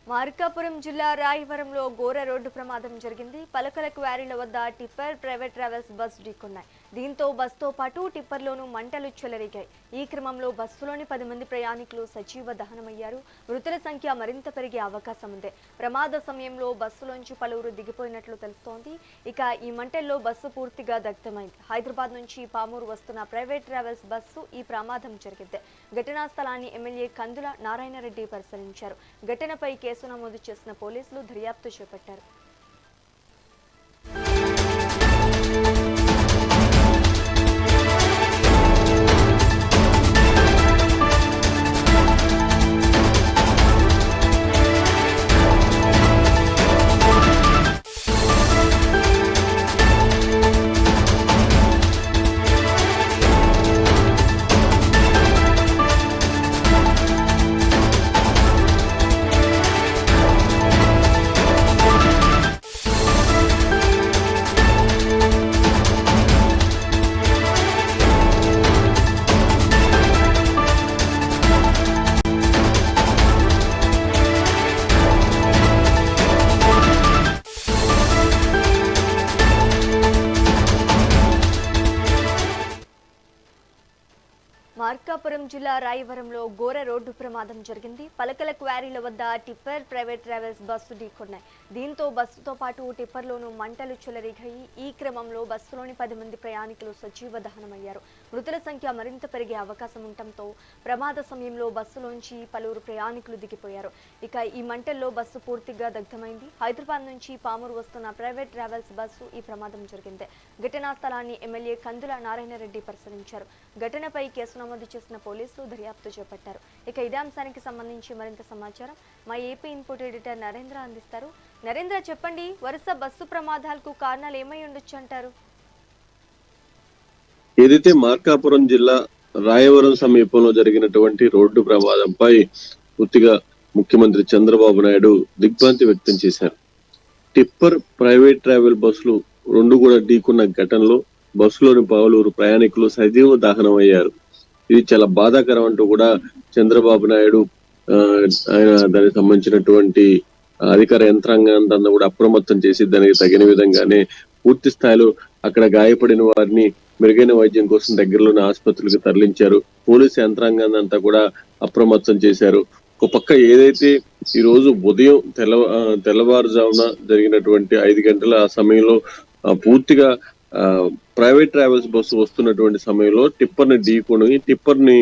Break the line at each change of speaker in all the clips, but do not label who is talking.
మార్కాపురం జిల్లా రాయవరంలో ఘోర రోడ్డు ప్రమాదం జరిగింది. పలకల క్వారీల వద్ద టిప్పర్, ప్రైవేట్ ట్రావెల్స్ బస్సు ఢీకొన్నాయి. దీంతో బస్సుతో పాటు టిప్పర్లోనూ మంటలు చెలరేగాయి. ఈ క్రమంలో బస్సులోని 10 మంది ప్రయాణికులు సజీవ దహనమయ్యారు. మృతుల సంఖ్య మరింత పెరిగే అవకాశం ఉంది. ప్రమాద సమయంలో బస్సులోంచి పలువురు దిగిపోయినట్లు తెలుస్తోంది. ఇక ఈ మంటల్లో బస్సు పూర్తిగా దగ్ధమైంది. హైదరాబాద్ నుంచి పామూరు వస్తున్న ప్రైవేట్ ట్రావెల్స్ బస్సు ఈ ప్రమాదం జరిగింది. ఘటనా స్థలాన్ని ఎమ్మెల్యే కందుల నారాయణరెడ్డి పరిశీలించారు. ఘటనపై కేసు నమోదు చేసిన పోలీసులు దర్యాప్తు చేపట్టారు. మార్కాపురం జిల్లా రాయవరంలో ఘోర రోడ్డు ప్రమాదం జరిగింది. పలకల క్వారీల వద్ద టిప్పర్, ప్రైవేట్ ట్రావెల్స్ బస్సు ఢీకొన్నాయి. దీంతో బస్సుతో పాటు టిప్పర్లోనూ మంటలు చెలరేగాయి. ఈ క్రమంలో బస్సులోని 10 మంది ప్రయాణికులు సజీవ దహనమయ్యారు. మృతుల సంఖ్య మరింత పెరిగే అవకాశం ఉండటంతో ప్రమాద సమయంలో బస్సులోంచి పలువురు ప్రయాణికులు దిగిపోయారు. ఇక ఈ మంటల్లో బస్సు పూర్తిగా దగ్ధమైంది. హైదరాబాద్ నుంచి పామూరు వస్తున్న ప్రైవేట్ ట్రావెల్స్ బస్సు ఈ ప్రమాదం జరిగింది. ఘటనా స్థలాన్ని ఎమ్మెల్యే కందుల నారాయణరెడ్డి పరిశీలించారు. ఘటనపై కేసు నమోదు చేసిన పోలీసులు దర్యాప్తు చేపట్టారు. ఇక ఇదే అంశానికి సంబంధించి మరింత సమాచారం మా ఏపీ ఇన్పుట్ ఎడిటర్ నరేంద్ర అందిస్తారు. నరేంద్ర, చెప్పండి, వరుస బస్సు ప్రమాదాలకు కారణాలు ఏమై ఉండొచ్చు అంటారు?
ఏదైతే మార్కాపురం జిల్లా రాయవరం సమీపంలో జరిగినటువంటి రోడ్డు ప్రమాదంపై పూర్తిగా ముఖ్యమంత్రి చంద్రబాబు నాయుడు దిగ్భ్రాంతి వ్యక్తం చేశారు. టిప్పర్, ప్రైవేట్ ట్రావెల్ బస్సులు రెండు కూడా ఢీకున్న ఘటనలో బస్సులోని పలువురు ప్రయాణికులు సజీవ దహనమయ్యారు. ఇది చాలా బాధాకరం అంటూ కూడా చంద్రబాబు నాయుడు ఆయన దానికి సంబంధించినటువంటి అధికార యంత్రాంగాన్ని కూడా అప్రమత్తం చేసి దానికి తగిన విధంగానే పూర్తి స్థాయిలో అక్కడ గాయపడిన వారిని మెరుగైన వైద్యం కోసం దగ్గరలోని ఆసుపత్రులకు తరలించారు. పోలీసు యంత్రాంగాన్ని అంతా కూడా అప్రమత్తం చేశారు. ఒక పక్క ఏదైతే ఈ రోజు ఉదయం తెల్లవారుజామున జరిగినటువంటి 5 గంటల ఆ సమయంలో పూర్తిగా ప్రైవేట్ ట్రావెల్స్ బస్సు వస్తున్నటువంటి సమయంలో టిప్పర్ ని ఢీకొని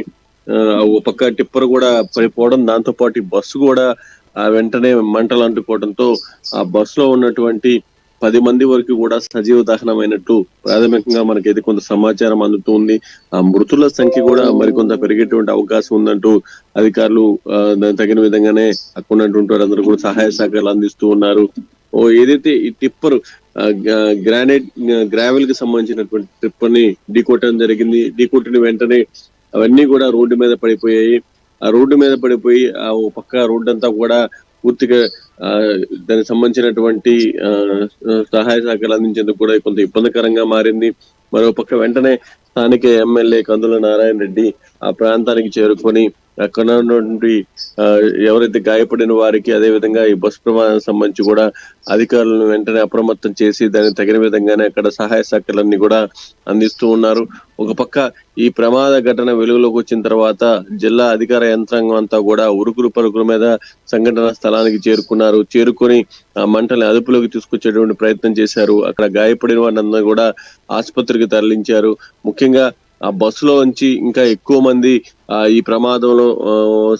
ఒక పక్క టిప్పర్ కూడా పడిపోవడం, దాంతో పాటు బస్సు కూడా వెంటనే మంటలు అంటుకోవడంతో ఆ బస్సులో ఉన్నటువంటి 10 మంది వరకు కూడా సజీవ దహనమైనట్టు ప్రాథమికంగా మనకైతే కొంత సమాచారం అందుతుంది. ఆ మృతుల సంఖ్య కూడా మరికొంత పెరిగేటువంటి అవకాశం ఉందంటూ అధికారులు తగిన విధంగానే అక్కడ ఉన్నటువంటి వారందరూ కూడా సహాయ సహకారాలు అందిస్తూ ఉన్నారు. ఏదైతే ఈ టిప్పర్ గ్రావెల్ కి సంబంధించినటువంటి టిప్పర్ ని ఢీకొట్టడం జరిగింది. ఢీకొట్టిన వెంటనే అవన్నీ కూడా రోడ్డు మీద పడిపోయాయి. ఆ రోడ్డు మీద పడిపోయి ఆ పక్క రోడ్డు అంతా కూడా పూర్తిగా దానికి సంబంధించినటువంటి సహాయ సహకారాలు అందించేందుకు కూడా కొంత ఇబ్బందికరంగా మారింది. మరో పక్క వెంటనే స్థానిక ఎమ్మెల్యే కందుల నారాయణ రెడ్డి ఆ ప్రాంతానికి చేరుకొని అక్కడ ఉన్నటువంటి ఎవరైతే గాయపడిన వారికి, అదే విధంగా ఈ బస్సు ప్రమాదానికి సంబంధించి కూడా అధికారులను వెంటనే అప్రమత్తం చేసి దానికి తగిన విధంగానే అక్కడ సహాయ సహకారాలన్నీ కూడా అందిస్తూ ఉన్నారు. ఒక పక్క ఈ ప్రమాద ఘటన వెలుగులోకి వచ్చిన తర్వాత జిల్లా అధికార యంత్రాంగం అంతా కూడా ఉరుకులు పరుగుల మీద సంఘటన స్థలానికి చేరుకొని ఆ మంటల్ని అదుపులోకి తీసుకొచ్చేటువంటి ప్రయత్నం చేశారు. అక్కడ గాయపడిన వారిని కూడా ఆసుపత్రికి తరలించారు. ముఖ్యంగా ఆ బస్సులో నుంచి ఇంకా ఎక్కువ మంది ఈ ప్రమాదంలో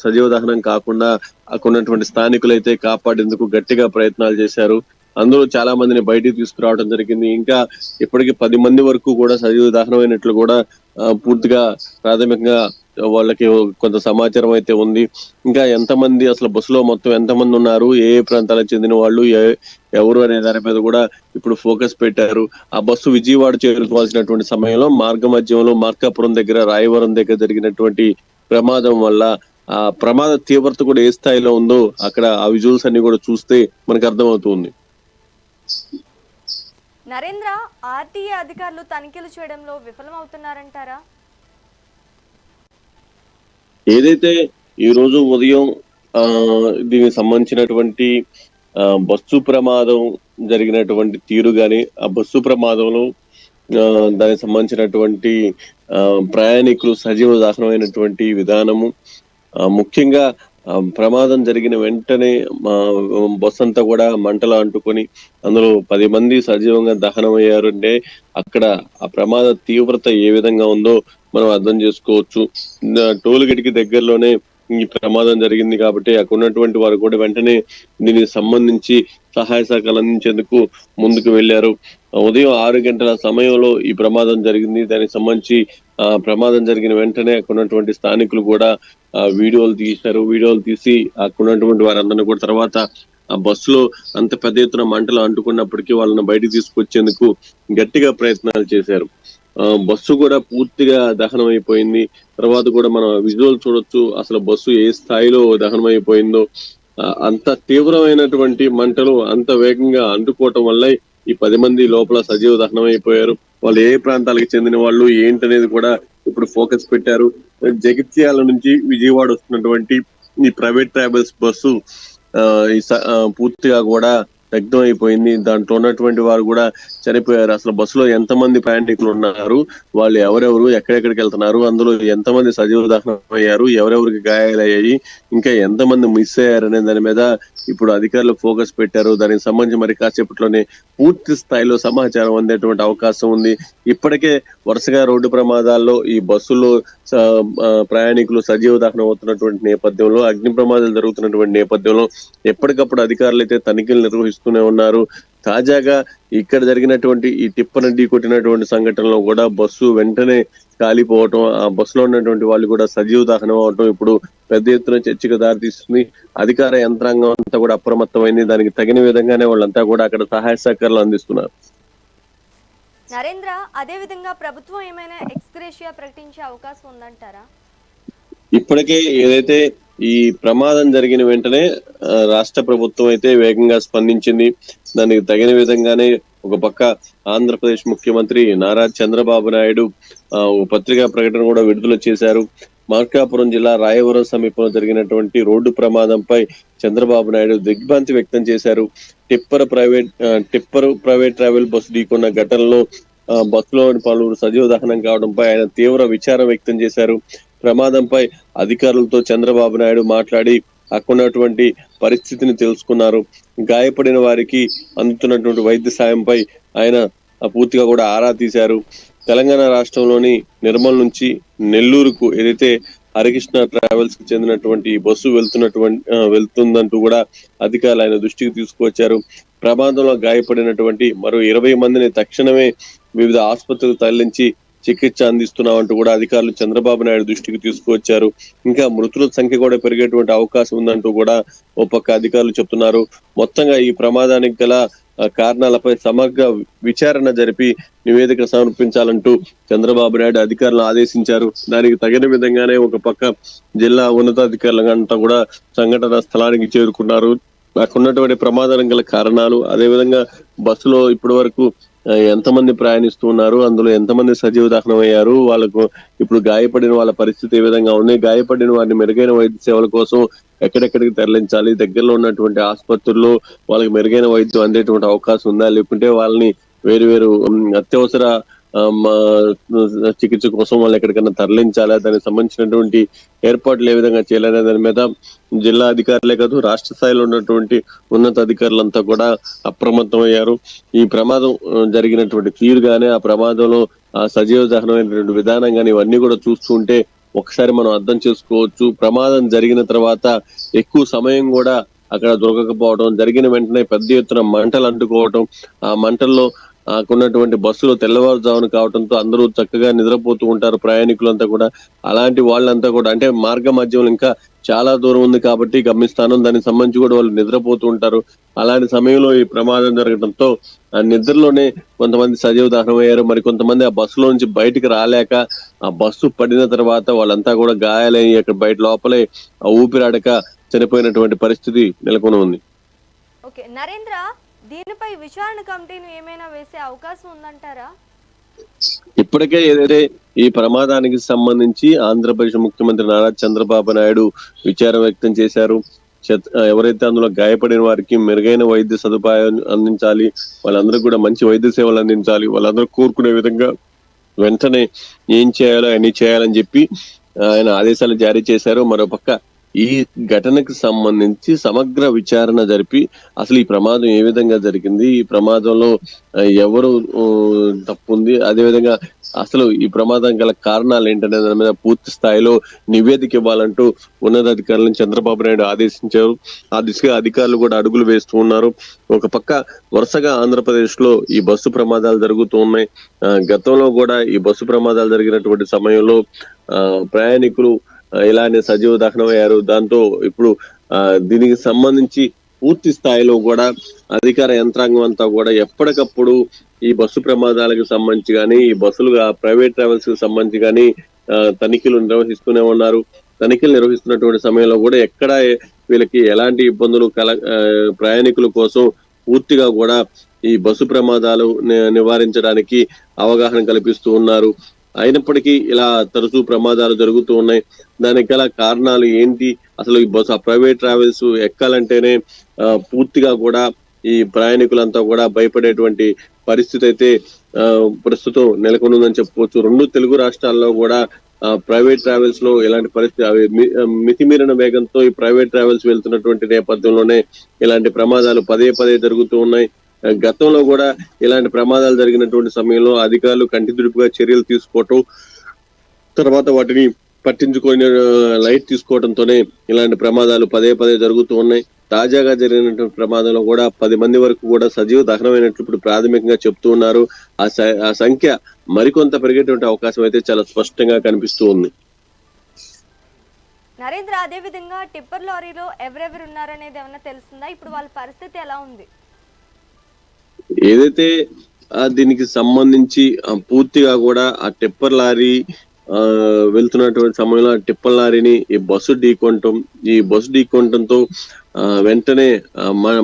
సజీవ దహనం కాకుండా అక్కడ ఉన్నటువంటి స్థానికులైతే కాపాడేందుకు గట్టిగా ప్రయత్నాలు చేశారు. అందులో చాలా మందిని బయటికి తీసుకురావడం జరిగింది. ఇంకా ఇప్పటికీ 10 మంది వరకు కూడా సజీవ దహనమైనట్లు కూడా పూర్తిగా ప్రాథమికంగా వాళ్ళకి కొంత సమాచారం అయితే ఉంది. ఇంకా ఎంతమంది అసలు బస్సులో మొత్తం ఎంతమంది ఉన్నారు, ఏ ప్రాంతాలకు చెందిన వాళ్ళు, ఎవరు అనే దాని మీద కూడా ఇప్పుడు ఫోకస్ పెట్టారు. ఆ బస్సు విజయవాడ చేరుకోవాల్సినటువంటి సమయంలో మార్గ మధ్యంలో మార్కాపురం దగ్గర, రాయవరం దగ్గర జరిగినటువంటి ప్రమాదం వల్ల ఆ ప్రమాద తీవ్రత కూడా ఏ స్థాయిలో ఉందో అక్కడ ఆ విజువల్స్ అన్ని కూడా చూస్తే మనకు అర్థమవుతుంది.
నరేంద్ర, ఆర్టీఏ అధికారులు తనిఖీలు చేయడంలో విఫలమవుతున్నారంటారా?
ఏదైతే ఈ రోజు ఉదయం ఆ దీనికి సంబంధించినటువంటి బస్సు ప్రమాదం జరిగినటువంటి తీరు గాని, ఆ బస్సు ప్రమాదంలో ఆ, దానికి సంబంధించినటువంటి ఆ, ప్రయాణికులు సజీవ దహనమైనటువంటి విధానము, ముఖ్యంగా ప్రమాదం జరిగిన వెంటనే మా బస్సు అంతా కూడా మంటలు అంటుకొని అందులో 10 మంది సజీవంగా దహనమయ్యారు అంటే అక్కడ ఆ ప్రమాద తీవ్రత ఏ విధంగా ఉందో మనం అర్థం చేసుకోవచ్చు. టోల్ గేట్ కి దగ్గరలోనే ఈ ప్రమాదం జరిగింది కాబట్టి అక్కడ ఉన్నటువంటి వారు కూడా వెంటనే దీనికి సంబంధించి సహాయ సహకారాలు అందించేందుకు ముందుకు వెళ్లారు. ఉదయం 6 గంటల సమయంలో ఈ ప్రమాదం జరిగింది. దానికి సంబంధించి ప్రమాదం జరిగిన వెంటనే అక్కడ ఉన్నటువంటి స్థానికులు కూడా వీడియోలు తీశారు. వీడియోలు తీసి అక్కడ ఉన్నటువంటి వారందరినీ కూడా తర్వాత ఆ బస్సులో అంత పెద్ద ఎత్తున మంటలు అంటుకున్నప్పటికీ వాళ్ళని బయటికి తీసుకొచ్చేందుకు గట్టిగా ప్రయత్నాలు చేశారు. బస్సు కూడా పూర్తిగా దహనం అయిపోయింది. తర్వాత కూడా మనం విజువల్ చూడొచ్చు, అసలు బస్సు ఏ స్థాయిలో దహనం అయిపోయిందో. అంత తీవ్రమైనటువంటి మంటలు అంత వేగంగా అంటుకోవటం వల్ల ఈ 10 మంది లోపల సజీవ దహనం అయిపోయారు. వాళ్ళు ఏ ప్రాంతాలకు చెందిన వాళ్ళు ఏంటనేది కూడా ఇప్పుడు ఫోకస్ పెట్టారు. జగిత్యాల నుంచి విజయవాడ వస్తున్నటువంటి ఈ ప్రైవేట్ ట్రావెల్స్ బస్సు ఆ, పూర్తిగా కూడా దగ్ధం అయిపోయింది. దాంట్లో ఉన్నటువంటి వారు కూడా చనిపోయారు. అసలు బస్సులో ఎంతమంది ప్రయాణికులు ఉన్నారు, వాళ్ళు ఎవరెవరు, ఎక్కడెక్కడికి వెళ్తున్నారు, అందులో ఎంతమంది సజీవ దహనం అయ్యారు, ఎవరెవరికి గాయాలయ్యాయి, ఇంకా ఎంతమంది మిస్ అయ్యారు అనే దాని మీద ఇప్పుడు అధికారులు ఫోకస్ పెట్టారు. దానికి సంబంధించి మరి కాసేపట్లోనే పూర్తి స్థాయిలో సమాచారం అందేటువంటి అవకాశం ఉంది. ఇప్పటికే వరుసగా రోడ్డు ప్రమాదాల్లో ఈ బస్సులో ప్రయాణికులు సజీవ దహనం అవుతున్నటువంటి నేపథ్యంలో, అగ్ని ప్రమాదాలు జరుగుతున్నటువంటి నేపథ్యంలో ఎప్పటికప్పుడు అధికారులు అయితే తనిఖీలు నిర్వహిస్తూనే ఉన్నారు. తాజాగా ఇక్కడ జరిగినటువంటి ఈ టిప్పర్ ఢీ కొట్టినటువంటి సంఘటనలో కూడా బస్సు వెంటనే కాలిపోవటం, ఆ బస్సులో ఉన్నటువంటి వాళ్ళు కూడా సజీవ దహనం అవటం ఇప్పుడు పెద్ద ఎత్తున చర్చకు దారితీస్తుంది. అధికార యంత్రాంగం అంతా కూడా అప్రమత్తమైంది. దానికి తగిన విధంగానే వాళ్ళంతా కూడా అక్కడ సహాయ సహకారాలు అందిస్తున్నారు.
నరేంద్ర, అదే విధంగా ప్రభుత్వం ఏమైనా ఎక్స్గ్రేషియా ప్రకటించే అవకాశం ఉందంటారా?
ఇప్పటికే ఏదైతే ఈ ప్రమాదం జరిగిన వెంటనే రాష్ట్ర ప్రభుత్వం అయితే వేగంగా స్పందించింది. దానికి తగిన విధంగానే ఒక పక్క ఆంధ్రప్రదేశ్ ముఖ్యమంత్రి నారా చంద్రబాబు నాయుడు ఒక పత్రికా ప్రకటన కూడా విడుదల చేశారు. మార్కాపురం జిల్లా రాయవరం సమీపంలో జరిగినటువంటి రోడ్డు ప్రమాదంపై చంద్రబాబు నాయుడు దిగ్భ్రాంతి వ్యక్తం చేశారు. టిప్పర్ ప్రైవేట్ ట్రావెల్ బస్సు ఢీకొన్న ఘటనలో బస్సులోని పలువురు సజీవ దహనం కావడంపై ఆయన తీవ్ర విచారం వ్యక్తం చేశారు. ప్రమాదంపై అధికారులతో చంద్రబాబు నాయుడు మాట్లాడి అక్కడున్నటువంటి పరిస్థితిని తెలుసుకున్నారు. గాయపడిన వారికి అందుతున్నటువంటి వైద్య సాయంపై ఆయన పూర్తిగా కూడా ఆరా తీశారు. తెలంగాణ రాష్ట్రంలోని నిర్మల్ నుంచి నెల్లూరుకు ఏదైతే హరికృష్ణ ట్రావెల్స్ కి చెందినటువంటి బస్సు వెళ్తుందంటూ కూడా అధికారులు ఆయన దృష్టికి తీసుకువచ్చారు. ప్రమాదంలో గాయపడినటువంటి మరో 20 మందిని తక్షణమే వివిధ ఆసుపత్రులకు తరలించి చికిత్స అందిస్తున్నామంటూ కూడా అధికారులు చంద్రబాబు నాయుడు దృష్టికి తీసుకువచ్చారు. ఇంకా మృతుల సంఖ్య కూడా పెరిగేటువంటి అవకాశం ఉందంటూ కూడా ఓ పక్క అధికారులు చెప్తున్నారు. మొత్తంగా ఈ ప్రమాదానికి గల కారణాలపై సమగ్ర విచారణ జరిపి నివేదిక సమర్పించాలంటూ చంద్రబాబు నాయుడు అధికారులను ఆదేశించారు. దానికి తగిన విధంగానే ఒక పక్క జిల్లా ఉన్నతాధికారులంతా కూడా సంఘటన స్థలానికి చేరుకున్నారు. అక్కడ ఉన్నటువంటి ప్రమాదానికి గల కారణాలు, అదేవిధంగా బస్సులో ఇప్పటి వరకు ఎంతమంది ప్రయాణిస్తూ ఉన్నారు, అందులో ఎంతమంది సజీవ దహనం అయ్యారు, వాళ్ళకు ఇప్పుడు గాయపడిన వాళ్ళ పరిస్థితి ఏ విధంగా ఉంది, గాయపడిన వారిని మెరుగైన వైద్య సేవల కోసం ఎక్కడెక్కడికి తరలించాలి, దగ్గరలో ఉన్నటువంటి ఆసుపత్రుల్లో వాళ్ళకి మెరుగైన వైద్యం అందేటువంటి అవకాశం ఉందా, లేకుంటే వాళ్ళని వేరు వేరు అత్యవసర చికిత్స కోసం వాళ్ళు ఎక్కడికైనా తరలించాలా, దానికి సంబంధించినటువంటి ఏర్పాట్లు ఏ విధంగా చేయాలనే దాని మీద జిల్లా అధికారులే కాదు రాష్ట్ర స్థాయిలో ఉన్నటువంటి ఉన్నత అధికారులంతా కూడా అప్రమత్తం అయ్యారు. ఈ ప్రమాదం జరిగినటువంటి తీరు గానీ, ఆ ప్రమాదంలో సజీవ దహనమైనటువంటి విధానం గానీ ఇవన్నీ కూడా చూస్తుంటే ఒకసారి మనం అర్థం చేసుకోవచ్చు. ప్రమాదం జరిగిన తర్వాత ఎక్కువ సమయం కూడా అక్కడ దొరకకపోవడం, జరిగిన వెంటనే పెద్ద ఎత్తున మంటలు అంటుకోవటం, ఆ మంటల్లో ఉన్నటువంటి బస్సులో తెల్లవారుజామున కావడంతో అందరూ చక్కగా నిద్రపోతూ ఉంటారు ప్రయాణికులంతా కూడా. అలాంటి వాళ్ళంతా కూడా అంటే మార్గ మధ్యంలో ఇంకా చాలా దూరం ఉంది కాబట్టి గమ్యస్థానం, దానికి సంబంధించి కూడా వాళ్ళు నిద్రపోతూ ఉంటారు. అలాంటి సమయంలో ఈ ప్రమాదం జరగడంతో ఆ నిద్రలోనే కొంతమంది సజీవ దహనం అయ్యారు. మరి కొంతమంది ఆ బస్సులో నుంచి బయటికి రాలేక ఆ బస్సు పడిన తర్వాత వాళ్ళంతా కూడా గాయాలయ్యి అక్కడ బయట లోపలే ఊపిరాడక చనిపోయినటువంటి పరిస్థితి నెలకొని ఉంది.
ఓకే నరేంద్ర, దీనిపై విచారణ కమిటీని ఏమైనా వేసే అవకాశం ఉందంటారా?
ఇప్పటికే ఏదైతే ఈ ప్రమాదానికి సంబంధించి ఆంధ్రప్రదేశ్ ముఖ్యమంత్రి నారా చంద్రబాబు నాయుడు విచారం వ్యక్తం చేశారు. ఎవరైతే అందులో గాయపడిన వారికి మెరుగైన వైద్య సదుపాయం అందించాలి, వాళ్ళందరికీ కూడా మంచి వైద్య సేవలు అందించాలి, వాళ్ళందరూ కోరుకునే విధంగా వెంటనే ఏం చేయాలో అన్ని చేయాలని చెప్పి ఆయన ఆదేశాలు జారీ చేశారు. మరోపక్క ఈ ఘటనకు సంబంధించి సమగ్ర విచారణ జరిపి అసలు ఈ ప్రమాదం ఏ విధంగా జరిగింది, ఈ ప్రమాదంలో ఎవరు తప్పు ఉంది, అదేవిధంగా అసలు ఈ ప్రమాదం గల కారణాలు ఏంటనే దాని మీద పూర్తి స్థాయిలో నివేదిక ఇవ్వాలంటూ ఉన్నతాధికారులను చంద్రబాబు నాయుడు ఆదేశించారు. ఆ దిశగా అధికారులు కూడా అడుగులు వేస్తూ ఉన్నారు. ఒక పక్క వరుసగా ఆంధ్రప్రదేశ్ లో ఈ బస్సు ప్రమాదాలు జరుగుతూ ఉన్నాయి. గతంలో కూడా ఈ బస్సు ప్రమాదాలు జరిగినటువంటి సమయంలో ప్రయాణికులు ఇలానే సజీవ దహనమయ్యారు. దాంతో ఇప్పుడు దీనికి సంబంధించి పూర్తి స్థాయిలో కూడా అధికార యంత్రాంగం అంతా కూడా ఎప్పటికప్పుడు ఈ బస్సు ప్రమాదాలకు సంబంధించి కానీ, ఈ బస్సులు ప్రైవేట్ ట్రావెల్స్ కి సంబంధించి కానీ తనిఖీలు నిర్వహిస్తూనే ఉన్నారు. తనిఖీలు నిర్వహిస్తున్నటువంటి సమయంలో కూడా ఎక్కడ వీళ్ళకి ఎలాంటి ఇబ్బందులు ప్రయాణికుల కోసం పూర్తిగా కూడా ఈ బస్సు ప్రమాదాలు నివారించడానికి అవగాహన కల్పిస్తూ ఉన్నారు. అయినప్పటికీ ఇలా తరచూ ప్రమాదాలు జరుగుతూ ఉన్నాయి. దానికి గల కారణాలు ఏంటి, అసలు ఈ బస్సు ప్రైవేట్ ట్రావెల్స్ ఎక్కాలంటేనే పూర్తిగా కూడా ఈ ప్రయాణికులంతా కూడా భయపడేటువంటి పరిస్థితి అయితే ప్రస్తుతం నెలకొందని చెప్పుకోవచ్చు. రెండు తెలుగు రాష్ట్రాల్లో కూడా ప్రైవేట్ ట్రావెల్స్ లో ఇలాంటి పరిస్థితి మితిమీరిన వేగంతో ఈ ప్రైవేట్ ట్రావెల్స్ వెళ్తున్నటువంటి నేపథ్యంలోనే ఇలాంటి ప్రమాదాలు పదే పదే జరుగుతూ ఉన్నాయి. గతంలో కూడా ఇలాంటి ప్రమాదాలు జరిగినటువంటి సమయంలో అధికారులు కంటితుడుపుగా చర్యలు తీసుకోవటం, తర్వాత వాటిని పట్టించుకొని లైట్ తీసుకోవడంతోనే ఇలాంటి ప్రమాదాలు పదే పదే జరుగుతూ ఉన్నాయి. తాజాగా జరిగినటువంటి ప్రమాదంలో కూడా 10 మంది వరకు కూడా సజీవ దహనమైనట్లు ఇప్పుడు ప్రాథమికంగా చెప్తూ ఉన్నారు. ఆ సంఖ్య మరికొంత పెరిగేటువంటి అవకాశం అయితే చాలా స్పష్టంగా కనిపిస్తూ ఉంది.
నరేంద్ర, అదే విధంగా టిప్పర్ లారీలో ఎవరెవరు ఉన్నారనేది ఏమన్నా తెలుస్తుందా? ఇప్పుడు వాళ్ళ పరిస్థితి ఎలా ఉంది?
ఏదైతే దీనికి సంబంధించి పూర్తిగా కూడా ఆ టిప్పర్ లారీ వెళ్తున్నటువంటి సమయంలో ఆ టిప్పర్ లారీని ఈ బస్సు ఢీకొనటంతో వెంటనే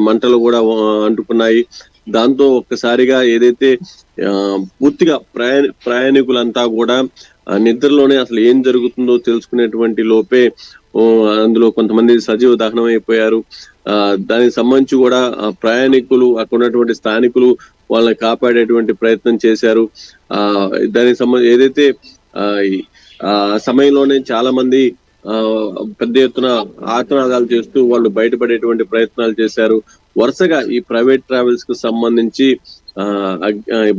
మంటలు కూడా అంటుకున్నాయి. దాంతో ఒక్కసారిగా ఏదైతే పూర్తిగా ప్రయాణికులంతా కూడా నిద్రలోనే అసలు ఏం జరుగుతుందో తెలుసుకునేటువంటి లోపే అందులో కొంతమంది సజీవ దహనం అయిపోయారు. దానికి సంబంధించి కూడా ప్రయాణికులు అక్కడ ఉన్నటువంటి స్థానికులు వాళ్ళని కాపాడేటువంటి ప్రయత్నం చేశారు. దానికి సంబంధించి ఏదైతే ఆ సమయంలోనే చాలా మంది పెద్ద ఎత్తున ఆత్మనాదాలు చేస్తూ వాళ్ళు బయటపడేటువంటి ప్రయత్నాలు చేశారు. వరుసగా ఈ ప్రైవేట్ ట్రావెల్స్ కు సంబంధించి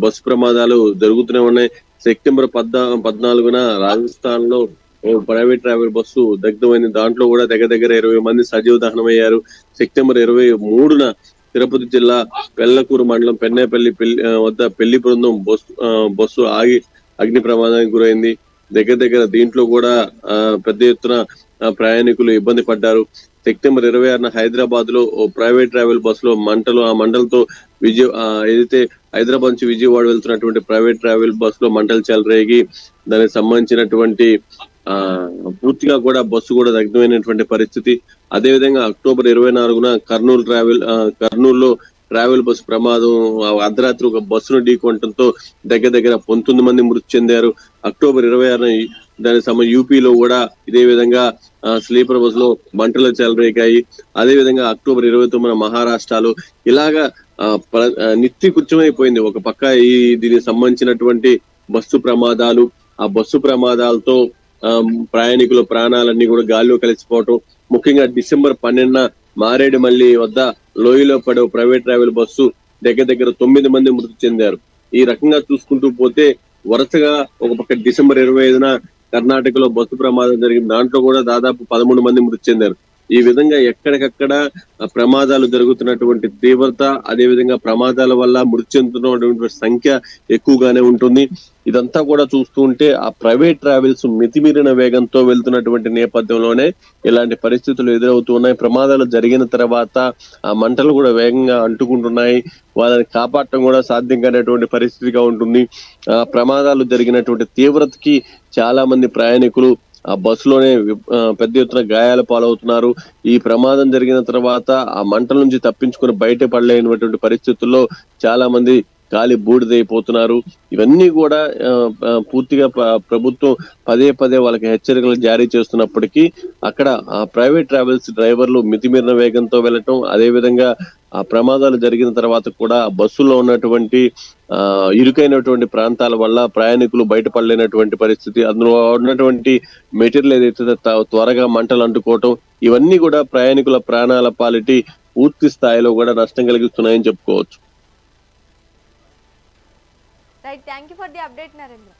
బస్సు ప్రమాదాలు జరుగుతూనే ఉన్నాయి. సెప్టెంబర్ 14న రాజస్థాన్ లో ప్రైవేట్ ట్రావెల్ బస్సు దగ్ధమైంది. దాంట్లో కూడా దగ్గర 20 మంది సజీవ దహనమయ్యారు. సెప్టెంబర్ 23న తిరుపతి జిల్లా పెళ్లకూరు మండలం పెన్నేపల్లి వద్ద పెళ్లి బృందం బస్సు ఆగి అగ్ని ప్రమాదానికి గురైంది. దగ్గర దీంట్లో కూడా పెద్ద ఎత్తున ప్రయాణికులు ఇబ్బంది పడ్డారు. సెప్టెంబర్ 26న హైదరాబాద్ లో ప్రైవేట్ ట్రావెల్ బస్సులో ఆ మంటలతో ఏదైతే హైదరాబాద్ నుంచి విజయవాడ వెళ్తున్నటువంటి ప్రైవేట్ ట్రావెల్ బస్ లో మంటలు చెలరేగి దానికి సంబంధించినటువంటి పూర్తిగా కూడా బస్సు కూడా దగ్ధమైనటువంటి పరిస్థితి. అదేవిధంగా అక్టోబర్ 24న కర్నూలులో ట్రావెల్ బస్సు ప్రమాదం, అర్ధరాత్రి ఒక బస్సును ఢీకొనడంతో దగ్గర 19 మంది మృతి చెందారు. అక్టోబర్ 26న దాని యూపీలో కూడా ఇదే విధంగా స్లీపర్ బస్ లో మంటలు చెలరేగాయి. అదే విధంగా అక్టోబర్ 29న మహారాష్ట్రలో ఇలాగా నిత్య కృత్యమైపోయింది. ఒక పక్క దీనికి సంబంధించినటువంటి బస్సు ప్రమాదాలు, ఆ బస్సు ప్రమాదాలతో ప్రయాణికుల ప్రాణాలన్నీ కూడా గాల్లో కలిసిపోవటం. ముఖ్యంగా డిసెంబర్ 12న మారేడుమల్లి వద్ద లోయలో పడే ప్రైవేట్ ట్రావెల్ బస్సు దగ్గర 9 మంది మృతి చెందారు. ఈ రకంగా చూసుకుంటూ పోతే వరుసగా ఒక పక్క డిసెంబర్ 25న కర్ణాటకలో బస్సు ప్రమాదం జరిగింది. దాంట్లో కూడా దాదాపు 13 మంది మృతి చెందారు. ఈ విధంగా ఎక్కడికక్కడ ప్రమాదాలు జరుగుతున్నటువంటి తీవ్రత, అదే విధంగా ప్రమాదాల వల్ల మృతి చెందుతున్నటువంటి సంఖ్య ఎక్కువగానే ఉంటుంది. ఇదంతా కూడా చూస్తూ ఉంటే ఆ ప్రైవేట్ ట్రావెల్స్ మితిమీరిన వేగంతో వెళ్తున్నటువంటి నేపథ్యంలోనే ఇలాంటి పరిస్థితులు ఎదురవుతున్నాయి. ప్రమాదాలు జరిగిన తర్వాత ఆ మంటలు కూడా వేగంగా అంటుకుంటున్నాయి. వాళ్ళని కాపాడటం కూడా సాధ్యం కానటువంటి పరిస్థితిగా ఉంటుంది. ఆ ప్రమాదాలు జరిగినటువంటి తీవ్రతకి చాలా మంది ప్రయాణికులు ఆ బస్సులోనే పెద్ద ఎత్తున గాయాల పాలవుతున్నారు. ఈ ప్రమాదం జరిగిన తర్వాత ఆ మంటల నుంచి తప్పించుకుని బయటపడలేనటువంటి పరిస్థితుల్లో చాలా మంది కాలి బూడిదైపోతున్నారు. ఇవన్నీ కూడా పూర్తిగా ప్రభుత్వం పదే పదే వాళ్ళకి హెచ్చరికలు జారీ చేస్తున్నప్పటికీ అక్కడ ఆ ప్రైవేట్ ట్రావెల్స్ డ్రైవర్లు మితిమీరిన వేగంతో వెళ్ళటం, అదే విధంగా ఆ ప్రమాదాలు జరిగిన తర్వాత కూడా బస్సులో ఉన్నటువంటి ఇరుకైనటువంటి ప్రాంతాల వల్ల ప్రయాణికులు బయటపడలేనటువంటి పరిస్థితి, అందులో ఉన్నటువంటి మెటీరియల్ ఏదైతే త్వరగా మంటలు అంటుకోవటం, ఇవన్నీ కూడా ప్రయాణికుల ప్రాణాల పాలిటి పూర్తి స్థాయిలో కూడా నష్టం కలిగిస్తున్నాయని చెప్పుకోవచ్చు.
Right, thank you for the update Narendra.